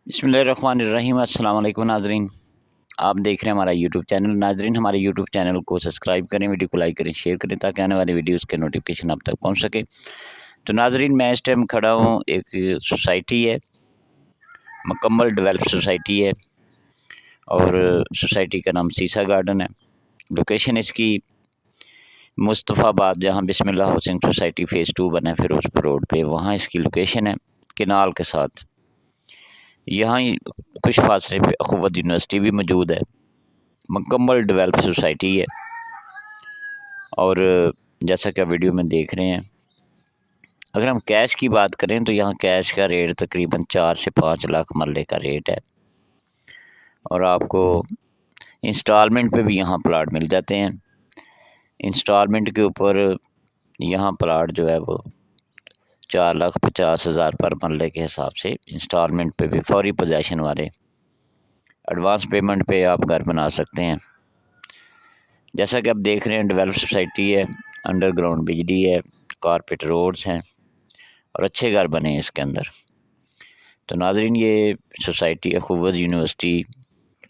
बिस्मिल्लाहिर्रहमानिर्रहीम। अस्सलाम वालेकुम नाजरीन, आप देख रहे हैं हमारा यूट्यूब चैनल। नाजरीन, हमारे यूट्यूब चैनल को सब्सक्राइब करें, वीडियो को लाइक करें, शेयर करें ताकि आने वाली वीडियोस के नोटिफिकेशन आप तक पहुंच सके। तो नाजरीन, मैं इस टाइम खड़ा हूं, एक सोसाइटी है, मुकम्मल डेवलप सोसाइटी है और सोसाइटी का नाम सीसा गार्डन है। लोकेशन इसकी मुस्तफ़ाबाद, जहाँ बिस्मिल्लाह हाउसिंग सोसाइटी फ़ेज़ 2 बना है फ़िरोज़पुर रोड पे, वहाँ इसकी लोकेशन है, किनाल के साथ। यहाँ ही कुछ फासले पे अख़ुवत यूनिवर्सिटी भी मौजूद है। मुकम्मल डेवलप सोसाइटी है और जैसा कि आप वीडियो में देख रहे हैं, अगर हम कैश की बात करें तो यहाँ कैश का रेट तकरीबन 4 से 5 लाख मरले का रेट है और आपको इंस्टॉलमेंट पे भी यहाँ प्लाट मिल जाते हैं। इंस्टॉलमेंट के ऊपर यहाँ प्लाट जो है वो 4,50,000 पर मरले के हिसाब से इंस्टॉलमेंट पे भी, फौरी पोजेसन वाले एडवांस पेमेंट पे आप घर बना सकते हैं। जैसा कि आप देख रहे हैं, डेवलप सोसाइटी है, अंडरग्राउंड बिजली है, कारपेट रोड्स हैं और अच्छे घर बने हैं इसके अंदर। तो नाजरीन, ये society Akhuwat university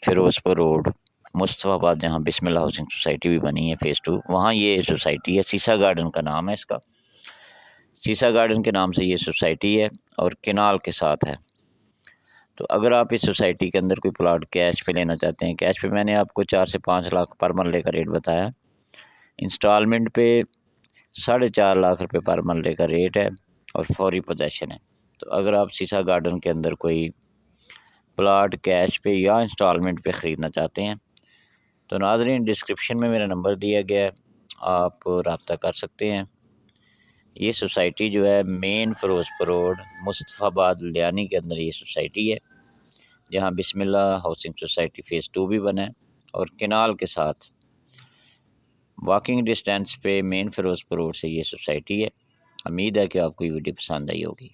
Ferozepur road Mustafabad, जहाँ बिस्मिल्लाह हाउसिंग सोसाइटी भी बनी है फ़ेज़ 2, वहाँ ये सोसाइटी है। सीसा गार्डन का नाम है इसका। सीसा गार्डन के नाम से ये सोसाइटी है और किनाल के साथ है। तो अगर आप इस सोसाइटी के अंदर कोई प्लाट कैश पे लेना चाहते हैं, कैश पे मैंने आपको 4 से 5 लाख पर मरले का रेट बताया। इंस्टॉलमेंट पे 4.5 लाख रुपए पर मरले का रेट है और फौरी पोजेसन है। तो अगर आप सीसा गार्डन के अंदर कोई प्लाट कैश पे या इंस्टॉलमेंट पे ख़रीदना चाहते हैं तो नाज़रीन, डिस्क्रिप्शन में मेरा नंबर दिया गया है, आप रब्ता कर सकते हैं। ये सोसाइटी जो है मेन फ़िरोज़पुर रोड मुस्तफ़ाबाद लियानी के अंदर ये सोसाइटी है, जहाँ बिस्मिल्लाह हाउसिंग सोसाइटी फ़ेज़ 2 भी बना है और किनाल के साथ वॉकिंग डिस्टेंस पे मेन फ़िरोज़पुर रोड से ये सोसाइटी है। उम्मीद है कि आपको ये वीडियो पसंद आई होगी।